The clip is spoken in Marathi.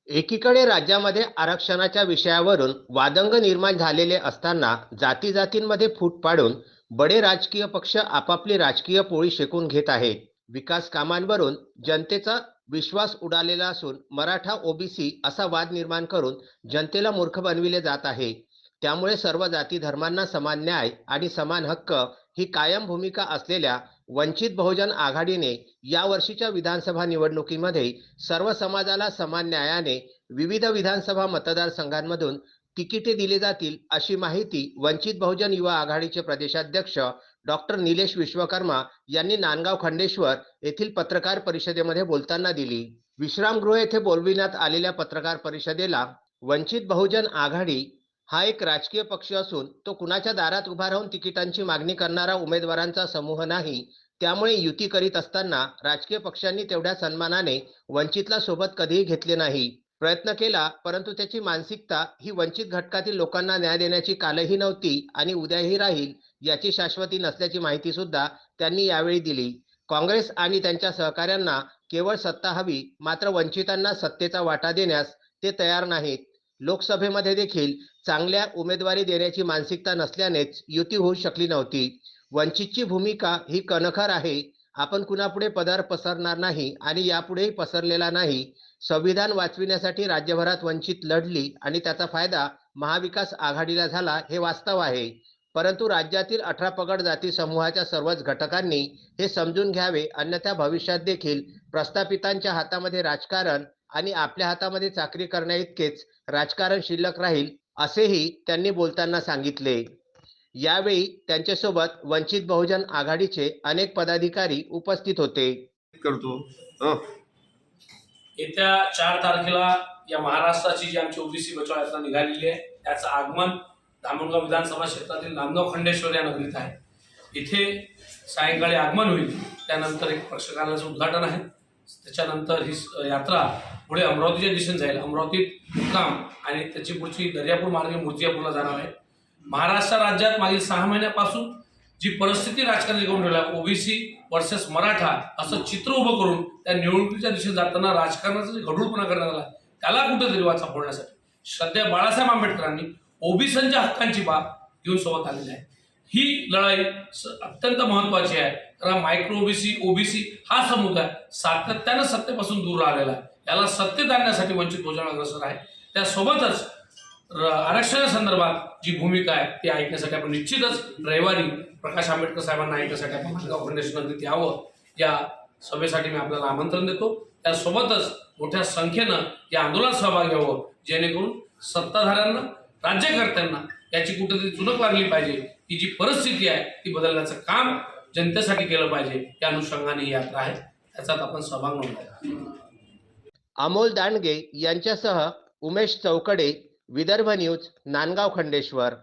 एकीकडे राज्यामध्ये आरक्षणाच्या विषयावरून वादंग निर्माण झालेले असताना जाती-जातींमध्ये फूट पाडून बडे राजकीय पक्ष आपापली राजकीय पोळी शेकून घेत आहेत. विकास कामांवरून जनतेचा विश्वास उडालेला असून मराठा ओबीसी असा वाद निर्माण करून जनतेला मूर्ख बनविले जात आहे. त्यामुळे सर्व जाती धर्मांना समान न्याय आणि समान हक्क ही कायम भूमिका असलेल्या वंचित बहुजन आघाडीने या वर्षीच्या विधानसभा निवडणुकीमध्ये सर्व समाजाला समान न्यायाने विविध विधानसभा मतदारसंघांमधून तिकिटे दिली जातील अशी माहिती वंचित बहुजन युवा आघाडीचे प्रदेशाध्यक्ष डॉक्टर निलेश विश्वकर्मा यांनी नांदगाव खंडेश्वर येथील पत्रकार परिषदेमध्ये बोलताना दिली. विश्रामगृह येथे बोलविण्यात आलेल्या पत्रकार परिषदेला वंचित बहुजन आघाडी हा एक राजकीय पक्ष असून तो कुणाच्या दारात उभा राहून तिकिटांची मागणी करणारा उमेदवारांचा समूह नाही. त्यामुळे युती करीत असताना राजकीय पक्षांनी तेवढ्या सन्मानाने वंचितला सोबत कधीही घेतले नाही. प्रयत्न केला, परंतु त्याची मानसिकता ही वंचित घटकातील लोकांना न्याय देण्याची कालही नव्हती आणि उद्याही राहील याची शाश्वती नसल्याची माहिती सुद्धा त्यांनी यावेळी दिली. काँग्रेस आणि त्यांच्या सहकाऱ्यांना केवळ सत्ता हवी, मात्र वंचितांना सत्तेचा वाटा देण्यास ते तयार नाहीत. लोकसभेमध्ये देखील चांगल्या उमेदवारी देण्याची मानसिकता नसल्यानेच युती होऊ शकली नव्हती. वंचितची भूमिका ही कणखर आहे. आपण कुणापुढे पदर पसरणार नाही आणि यापुढेही पसरलेला नाही. संविधान वाचविण्यासाठी राज्यभरात वंचित लढली आणि त्याचा फायदा महाविकास आघाडीला झाला हे वास्तव आहे. परंतु राज्यातील 18 पगड जाती समूहाच्या सर्वच घटकांनी हे समजून घ्यावे, अन्यथा भविष्यात देखील प्रस्थापितांच्या हातामध्ये राजकारण आणि आपल्या हातामध्ये चाकरी करण्याइतकेच राजकारण शिल्लक राहील, असेही त्यांनी बोलताना सांगितले. यावेळी त्यांच्यासोबत वंचित बहुजन आघाडीचे अनेक पदाधिकारी उपस्थित होते. येत्या 4 तारखेला या महाराष्ट्राची जी आमची ओबीसी बचाव यात्रा निघालेली आहे, त्याचं आगमन धामणगाव विधानसभा क्षेत्रातील नांदगाव खंडेश्वर या नगरीत आहे. इथे सायंकाळी आगमन होईल. त्यानंतर एक प्रक्षेपालयाचं उद्घाटन आहे. त्याच्यानंतर ही यात्रा पुढे अमरावतीच्या दिशेने जाईल. अमरावतीत मुक्काम आणि त्याची पुढची दर्यापूर मार्गे मूर्तिजापूरला जाणार आहे. महाराष्ट्र राज्यात मागील 6 महिन्यापासून जी परिस्थिती राजकारणी करून ठेवला, ओबीसी वर्सेस मराठा असं चित्र उभं करून त्या निवडणुकीच्या दिशेने जाताना राजकारणाचा जे गढूळपणा करण्यात आला त्याला कुठेतरी वाचा फोडण्यासाठी श्रद्धेय बाळासाहेब आंबेडकरांनी ओबीसींच्या हक्कांची बाब घेऊन सोबत आलेली आहे. ही लढाई अत्यंत महत्वाची आहे, कारण मायक्रो ओबीसी ओबीसी हा समुदाय सातत्यानं सत्तेपासून दूर राहिलेला आहे. याला सत्तेत आणण्यासाठी वंचित बहुजन अग्रेसर आहे. त्यासोबतच आरक्षणासंदर्भात जी भूमिका आहे ती ऐकण्यासाठी आपण निश्चितच रविवारी प्रकाश आंबेडकर साहेबांना ऐकण्यासाठी आपण नांदगाव खंडेश्वर नगरीत यावं. या सभेसाठी मी आपल्याला आमंत्रण देतो. त्यासोबतच मोठ्या संख्येनं या आंदोलनात सहभागी व्हावं, जेणेकरून सत्ताधाऱ्यांना राज्यकर्त्यांना याची कुठेतरी चुनक लागली पाहिजे की जी परिस्थिती आहे ती बदलण्याचं काम जनतेसाठी केलं पाहिजे. त्या अनुषंगाने ही यात्रा आहे, त्याच्यात आपण सहभाग नोंदवावा. अमोल दांडगे यांच्यासह उमेश चौकडे, विदर्भ न्यूज, नांदगाव खंडेश्वर.